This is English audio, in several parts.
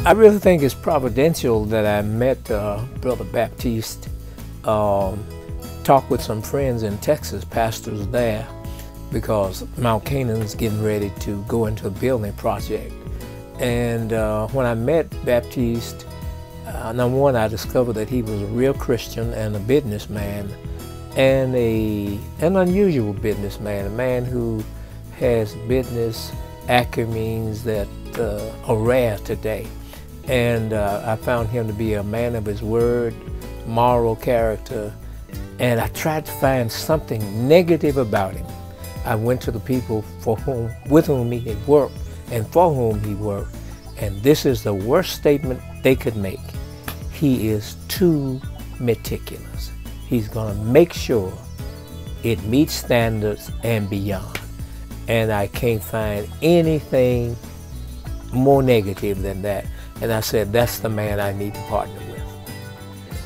I really think it's providential that I met Brother Baptiste, talked with some friends in Texas, pastors there, because Mount Canaan's getting ready to go into a building project. And when I met Baptiste, number one, I discovered that he was a real Christian and a businessman, and an unusual businessman, a man who has business acumens that are rare today. And I found him to be a man of his word, moral character, and I tried to find something negative about him. I went to the people with whom he had worked and for whom he worked, and this is the worst statement they could make. He is too meticulous. He's going to make sure it meets standards and beyond. And I can't find anything more negative than that. And I said, that's the man I need to partner with.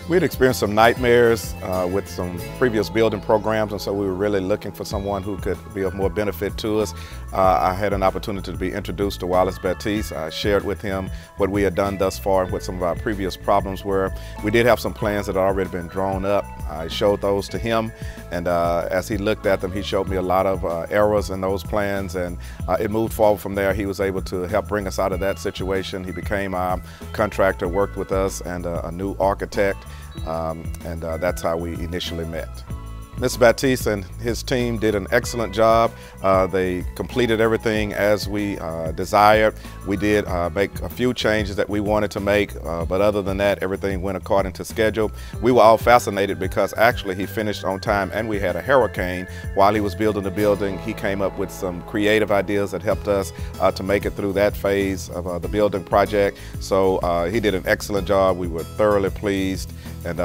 We had experienced some nightmares with some previous building programs, and so we were really looking for someone who could be of more benefit to us. I had an opportunity to be introduced to Wallace Baptiste. I shared with him what we had done thus far and what some of our previous problems were. We did have some plans that had already been drawn up. I showed those to him, and as he looked at them, he showed me a lot of errors in those plans, and it moved forward from there. He was able to help bring us out of that situation. He became our contractor, worked with us, and a new architect. That's how we initially met. Mr. Baptiste and his team did an excellent job. They completed everything as we desired. We did make a few changes that we wanted to make, but other than that, everything went according to schedule. We were all fascinated because actually he finished on time, and we had a hurricane. While he was building the building, he came up with some creative ideas that helped us to make it through that phase of the building project. So he did an excellent job. We were thoroughly pleased, and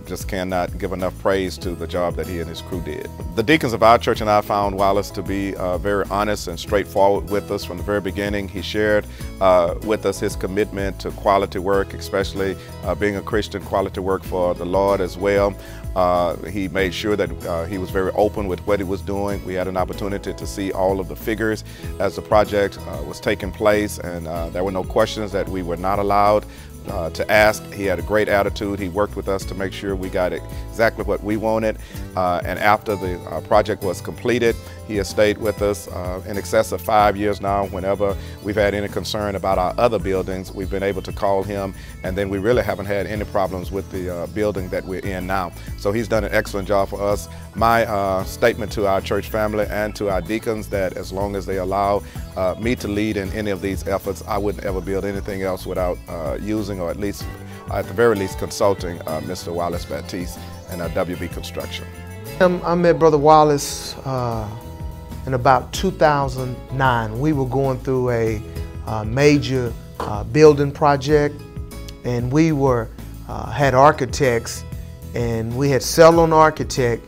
just cannot give enough praise to the job that he and his crew did. The deacons of our church and I found Wallace to be very honest and straightforward with us from the very beginning. He shared with us his commitment to quality work, especially being a Christian, quality work for the Lord as well. He made sure that he was very open with what he was doing. We had an opportunity to see all of the figures as the project was taking place, and there were no questions that we were not allowed to ask. He had a great attitude. He worked with us to make sure we got exactly what we wanted. And after the project was completed, he has stayed with us in excess of 5 years now. Whenever we've had any concern about our other buildings, we've been able to call him, and then we really haven't had any problems with the building that we're in now. So he's done an excellent job for us. My statement to our church family and to our deacons that as long as they allow me to lead in any of these efforts, I wouldn't ever build anything else without using, or at the very least consulting Mr. Wallace Baptiste and WB Construction. I met Brother Wallace in about 2009. We were going through a major building project, and we had architects, and we had settled on an architect.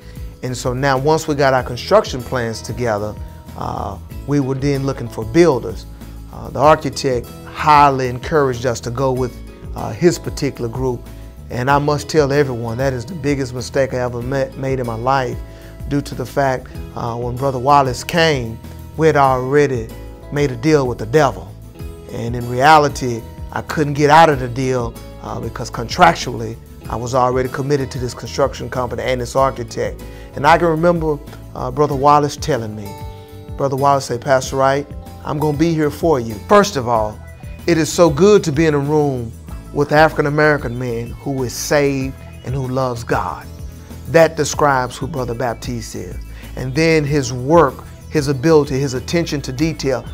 And so now once we got our construction plans together, we were then looking for builders. The architect highly encouraged us to go with his particular group. And I must tell everyone that is the biggest mistake I ever made in my life, due to the fact when Brother Wallace came, we had already made a deal with the devil. And in reality, I couldn't get out of the deal because contractually, I was already committed to this construction company and this architect. And I can remember Brother Wallace telling me, Brother Wallace said, "Pastor Wright, I'm going to be here for you." First of all, it is so good to be in a room with African-American men who is saved and who loves God. That describes who Brother Baptiste is. And then his work, his ability, his attention to detail,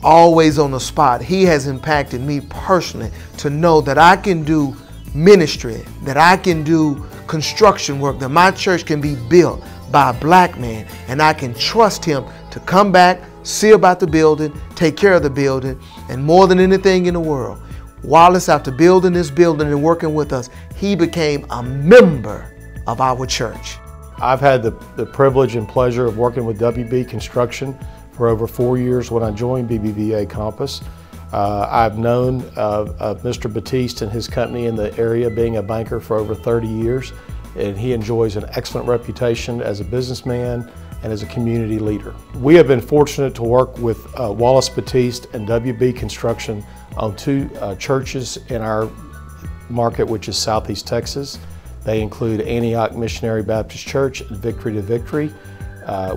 always on the spot. He has impacted me personally to know that I can do ministry, that I can do construction work, that my church can be built by a black man, and I can trust him to come back, see about the building, take care of the building, and more than anything in the world, Wallace, after building this building and working with us, he became a member of our church. I've had the privilege and pleasure of working with WB Construction for over 4 years when I joined BBVA Compass. I've known of Mr. Baptiste and his company in the area, being a banker for over 30 years, and he enjoys an excellent reputation as a businessman and as a community leader. We have been fortunate to work with Wallace Baptiste and WB Construction on two churches in our market, which is Southeast Texas. They include Antioch Missionary Baptist Church and Victory to Victory.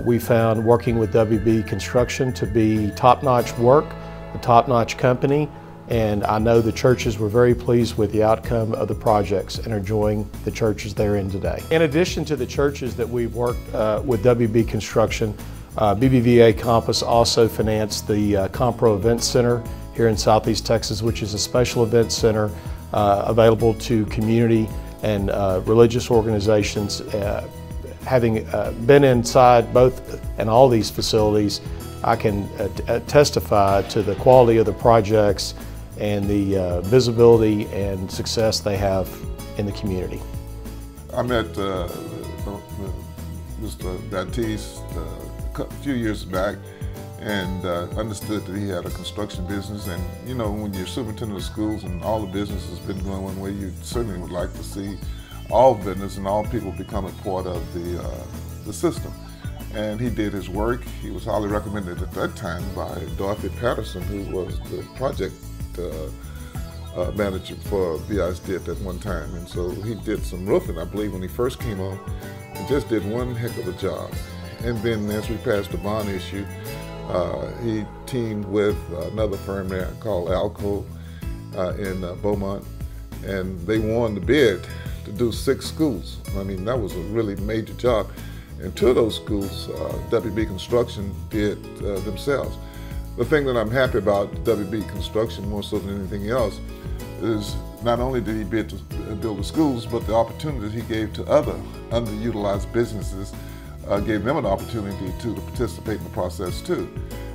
We found working with WB Construction to be top-notch work, a top-notch company, and I know the churches were very pleased with the outcome of the projects and are enjoying the churches they're in today. In addition to the churches that we've worked with WB Construction, BBVA Campus also financed the Compro Event Center here in Southeast Texas, which is a special event center available to community and religious organizations. Having been inside both and all these facilities, I can testify to the quality of the projects and the visibility and success they have in the community. I met Mr. Baptiste a few years back and understood that he had a construction business. And you know, when you're superintendent of schools and all the business has been going one way, you certainly would like to see all business and all people become a part of the system. And he did his work. He was highly recommended at that time by Dorothy Patterson, who was the project manager for BISD at that one time. And so he did some roofing, I believe, when he first came on, and just did one heck of a job. And then as we passed the bond issue, he teamed with another firm there called Alco in Beaumont, and they won the bid to do 6 schools. I mean, that was a really major job. And 2 of those schools, WB Construction did themselves. The thing that I'm happy about WB Construction, more so than anything else, is not only did he bid to build the schools, but the opportunities he gave to other underutilized businesses gave them an opportunity to participate in the process too.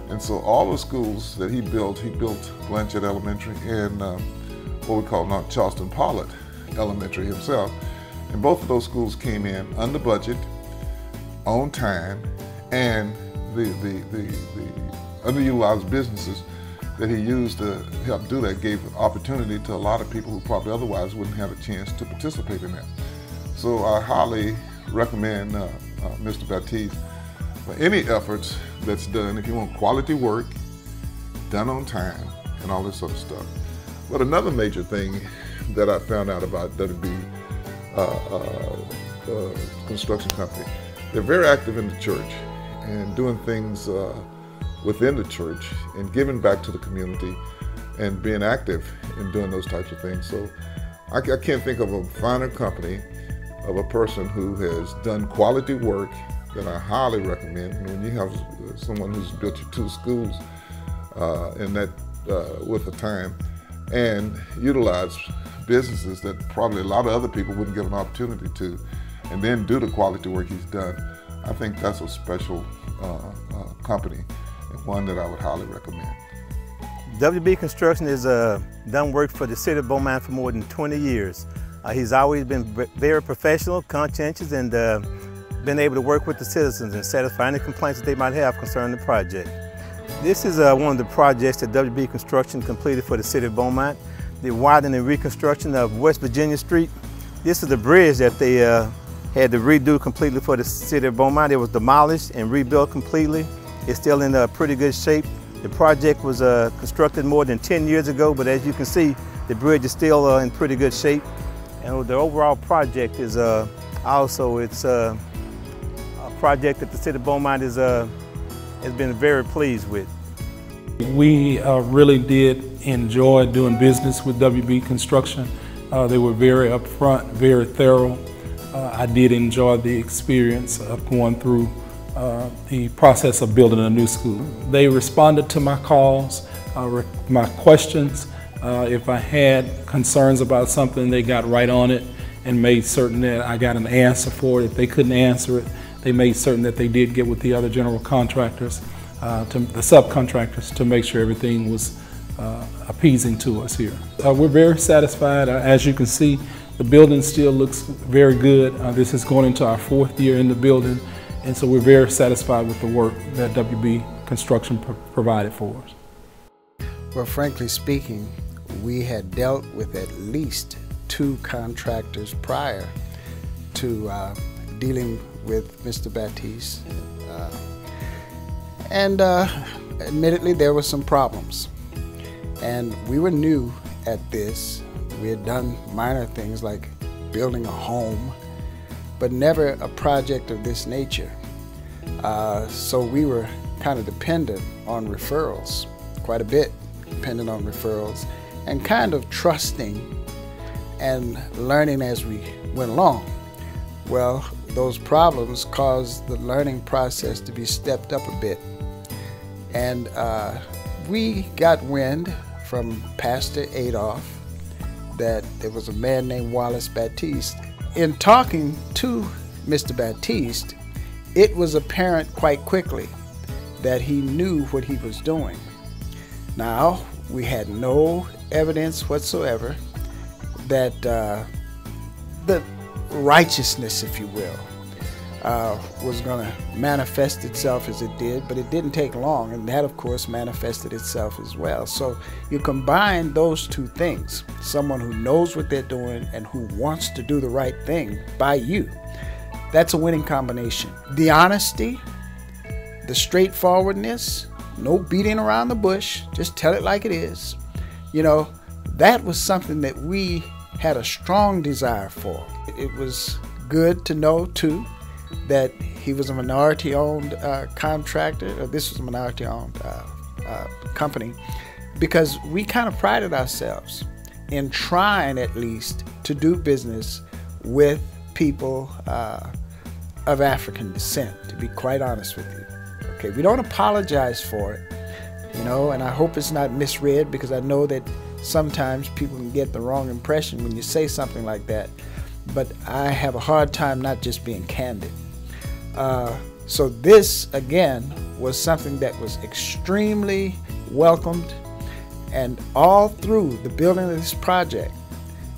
And so all the schools that he built Blanchard Elementary and what we call now Charleston Pollard Elementary himself. And both of those schools came in under budget, on time, and the underutilized businesses that he used to help do that gave opportunity to a lot of people who probably otherwise wouldn't have a chance to participate in that. So I highly recommend Mr. Baptiste for any efforts that's done if you want quality work, done on time, and all this sort of stuff. But another major thing that I found out about WB Construction Company, they're very active in the church and doing things within the church and giving back to the community and being active in doing those types of things. So I can't think of a finer company of a person who has done quality work that I highly recommend. And when you have someone who's built you 2 schools in that with the time and utilize businesses that probably a lot of other people wouldn't give an opportunity to, and then do the quality work he's done, I think that's a special company and one that I would highly recommend. WB Construction has done work for the city of Beaumont for more than 20 years. He's always been very professional, conscientious, and been able to work with the citizens and satisfy any complaints that they might have concerning the project. This is one of the projects that WB Construction completed for the city of Beaumont, the widening and reconstruction of West Virginia Street. This is the bridge that they had to redo completely for the city of Beaumont. It was demolished and rebuilt completely. It's still in pretty good shape. The project was constructed more than 10 years ago, but as you can see, the bridge is still in pretty good shape. And the overall project is also, it's a project that the city of Beaumont has been very pleased with. We really did enjoy doing business with WB Construction. They were very upfront, very thorough. I did enjoy the experience of going through the process of building a new school. They responded to my calls, my questions. If I had concerns about something, they got right on it and made certain that I got an answer for it. If they couldn't answer it, they made certain that they did get with the other general contractors, the subcontractors, to make sure everything was appeasing to us here. We're very satisfied. As you can see, the building still looks very good. This is going into our 4th year in the building, and so we're very satisfied with the work that WB Construction provided for us. Well, frankly speaking, we had dealt with at least 2 contractors prior to dealing with Mr. Baptiste. And admittedly, there were some problems. And we were new at this. We had done minor things like building a home, but never a project of this nature. So we were kind of dependent on referrals, quite a bit dependent on referrals, and kind of trusting and learning as we went along. Well, those problems caused the learning process to be stepped up a bit. And we got wind from Pastor Adolph that there was a man named Wallace Baptiste. In talking to Mr. Baptiste, it was apparent quite quickly that he knew what he was doing. Now, we had no evidence whatsoever that the righteousness, if you will, was going to manifest itself as it did, but it didn't take long, and that, of course, manifested itself as well. So you combine those two things, someone who knows what they're doing and who wants to do the right thing by you. That's a winning combination. The honesty, the straightforwardness, no beating around the bush, just tell it like it is. You know, that was something that we had a strong desire for. It was good to know, too, that he was a minority-owned contractor, or this was a minority-owned company, because we kind of prided ourselves in trying, at least, to do business with people of African descent, to be quite honest with you. Okay, we don't apologize for it, you know, and I hope it's not misread, because I know that sometimes people can get the wrong impression when you say something like that. But I have a hard time not just being candid. So this, again, was something that was extremely welcomed, and all through the building of this project,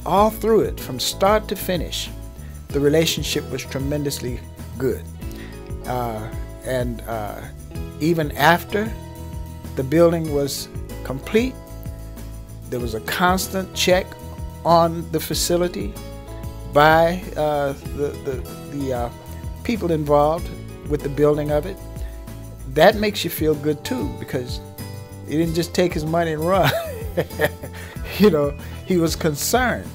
all through it, from start to finish, the relationship was tremendously good. Even after the building was complete, there was a constant check on the facility by the people involved with the building of it. That makes you feel good too, because he didn't just take his money and run. You know, he was concerned.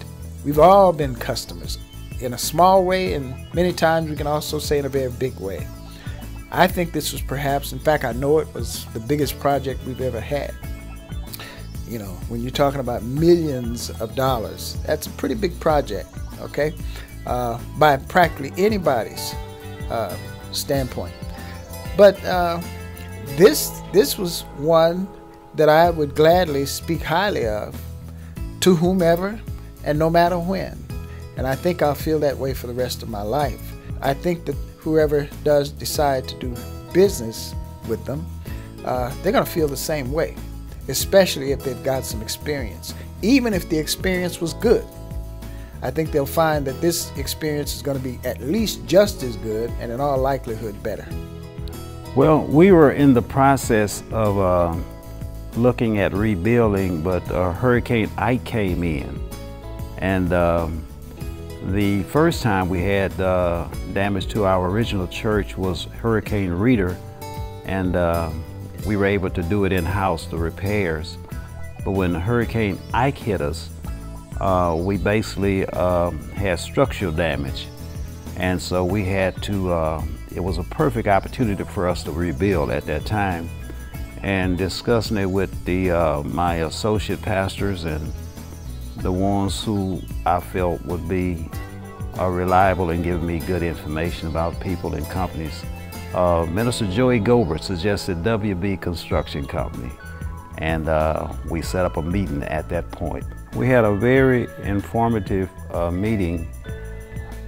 We've all been customers in a small way, and many times we can also say in a very big way. I think this was perhaps, in fact, I know it was the biggest project we've ever had. You know, when you're talking about millions of dollars, that's a pretty big project, okay, by practically anybody's standpoint. But this was one that I would gladly speak highly of to whomever and no matter when. And I think I'll feel that way for the rest of my life. I think that whoever does decide to do business with them, they're going to feel the same way, especially if they've got some experience. Even if the experience was good, I think they'll find that this experience is going to be at least just as good, and in all likelihood better. Well, we were in the process of looking at rebuilding, but Hurricane Ike came in. And the first time we had damage to our original church was Hurricane Rita, and we were able to do it in-house, the repairs. But when Hurricane Ike hit us, we basically had structural damage. And so we had to, it was a perfect opportunity for us to rebuild at that time. And discussing it with my associate pastors and the ones who I felt would be reliable and giving me good information about people and companies, Minister Joey Gobert suggested WB Construction Company, and we set up a meeting at that point. We had a very informative meeting,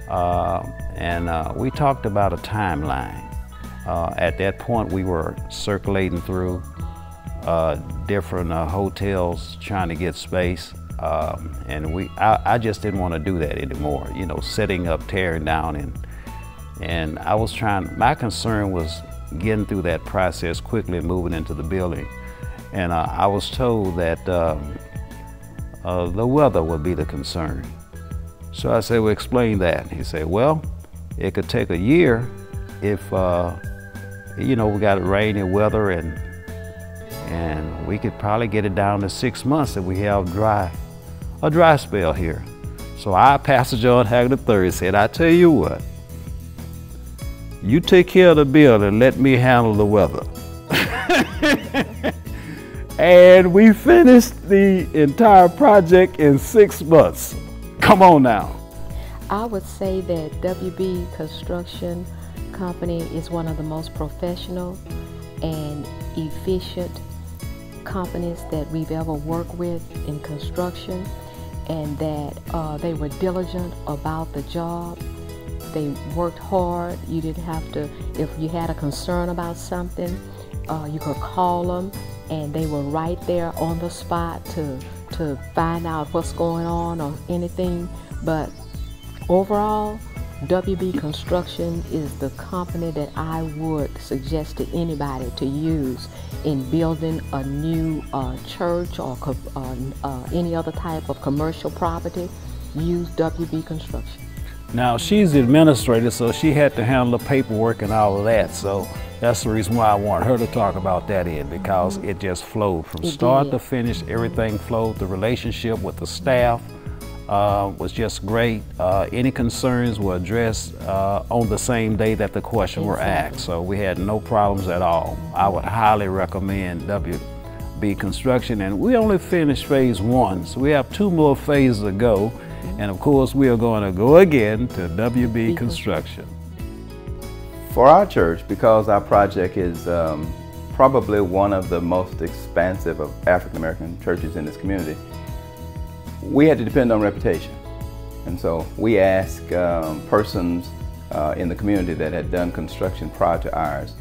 and we talked about a timeline. At that point, we were circulating through different hotels trying to get space, and I just didn't want to do that anymore. You know, setting up, tearing down, and I was trying. My concern was getting through that process quickly and moving into the building. And I was told that the weather would be the concern. So I said, well, explain that. He said, well, it could take a year if, you know, we got rainy weather and we could probably get it down to 6 months if we have a dry spell here. So our Pastor John Haggard III said, I tell you what, you take care of the building, let me handle the weather. And we finished the entire project in 6 months. Come on now. I would say that WB Construction Company is one of the most professional and efficient companies that we've ever worked with in construction, and that they were diligent about the job. They worked hard. You didn't have to, if you had a concern about something, you could call them, and they were right there on the spot to find out what's going on or anything. But overall, WB Construction is the company that I would suggest to anybody to use in building a new church or any other type of commercial property. Use WB Construction. Now, she's the administrator, so she had to handle the paperwork and all of that. So that's the reason why I want her to talk about that because it just flowed from start to finish. Everything flowed. The relationship with the staff was just great. Any concerns were addressed on the same day that the questions were asked. So we had no problems at all. I would highly recommend WB Construction. And we only finished phase 1, so we have 2 more phases to go. And of course, we are going to go again to WB Construction. For our church, because our project is probably one of the most expansive of African American churches in this community, we had to depend on reputation. And so we asked persons in the community that had done construction prior to ours,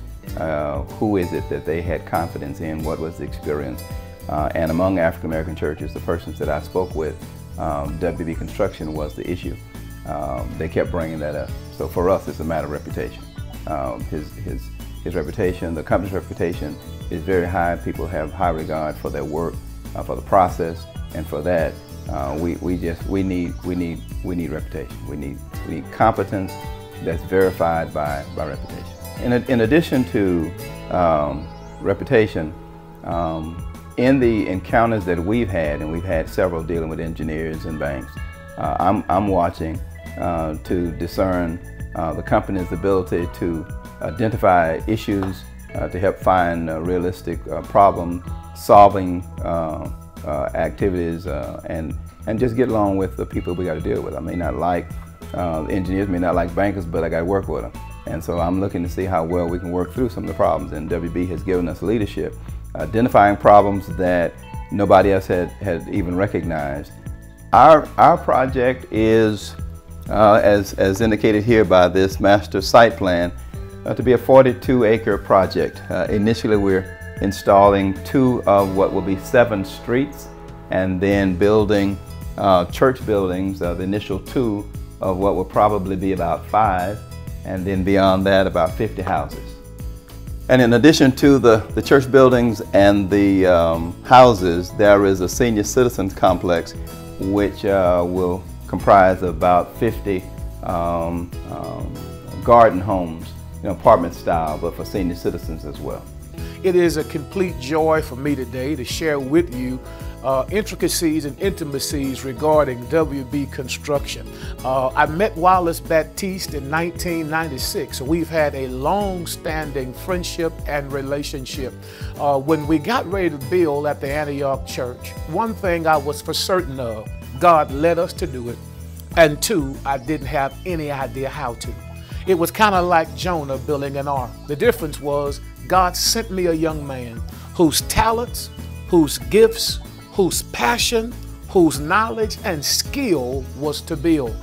who is it that they had confidence in, what was the experience. And among African American churches, the persons that I spoke with, WB Construction was the issue. They kept bringing that up. So for us, it's a matter of reputation. His reputation, the company's reputation is very high. People have high regard for their work, for the process, and for that, we need reputation. We need competence that's verified by reputation. In addition to reputation, in the encounters that we've had, and we've had several dealing with engineers and banks, I'm watching to discern the company's ability to identify issues, to help find realistic problem-solving activities, and just get along with the people we got to deal with. I may not like engineers, may not like bankers, but I got to work with them. And so I'm looking to see how well we can work through some of the problems. And WB has given us leadership, identifying problems that nobody else had even recognized. Our project is, as indicated here by this master site plan, to be a 42-acre project. Initially, we're installing 2 of what will be 7 streets, and then building church buildings, the initial 2 of what will probably be about 5, and then beyond that about 50 houses. And in addition to the church buildings and the houses, there is a senior citizens complex which will comprise about 50 garden homes, apartment style, but for senior citizens as well. It is a complete joy for me today to share with you intricacies and intimacies regarding WB Construction. I met Wallace Baptiste in 1996, so we've had a long-standing friendship and relationship. When we got ready to build at the Antioch Church, one thing I was for certain of, God led us to do it, and 2, I didn't have any idea how to. It was kind of like Jonah building an ark. The difference was God sent me a young man whose talents, whose gifts, whose passion, whose knowledge and skill was to build.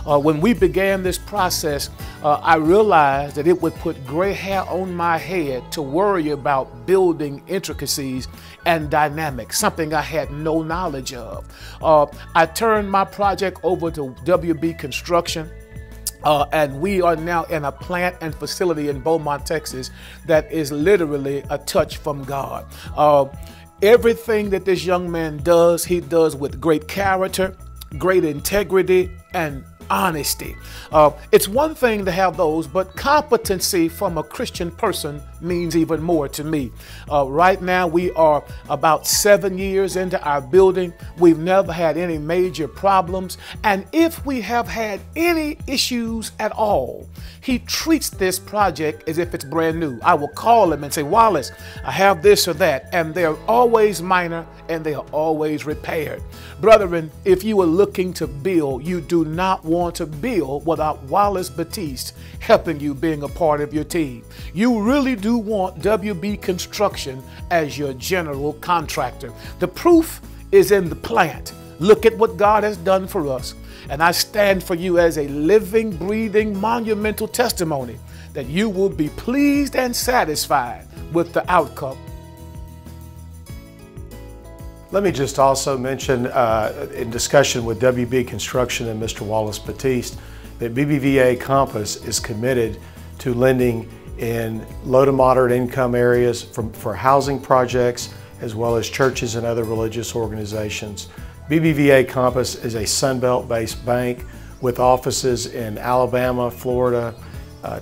When we began this process, I realized that it would put gray hair on my head to worry about building intricacies and dynamics, something I had no knowledge of. I turned my project over to WB Construction. And we are now in a plant and facility in Beaumont, Texas, that is literally a touch from God. Everything that this young man does, he does with great character, great integrity, and honesty. It's one thing to have those, but competency from a Christian person means even more to me. Right now we are about 7 years into our building. We've never had any major problems, and if we have had any issues at all, he treats this project as if it's brand new. I will call him and say, Wallace, I have this or that, and they're always minor and they are always repaired. Brethren, if you are looking to build, you do not want to build without Wallace Batiste helping you, being a part of your team. You really do want WB Construction as your general contractor. The proof is in the plant. Look at what God has done for us. And I stand for you as a living, breathing, monumental testimony that you will be pleased and satisfied with the outcome. Let me just also mention, in discussion with WB Construction and Mr. Wallace Batiste, that BBVA Compass is committed to lending in low to moderate income areas for housing projects, as well as churches and other religious organizations. BBVA Compass is a Sunbelt-based bank with offices in Alabama, Florida,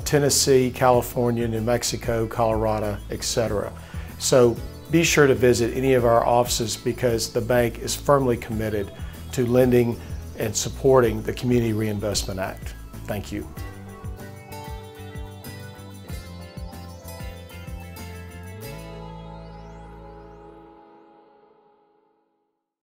Tennessee, California, New Mexico, Colorado, etc. So be sure to visit any of our offices because the bank is firmly committed to lending and supporting the Community Reinvestment Act. Thank you.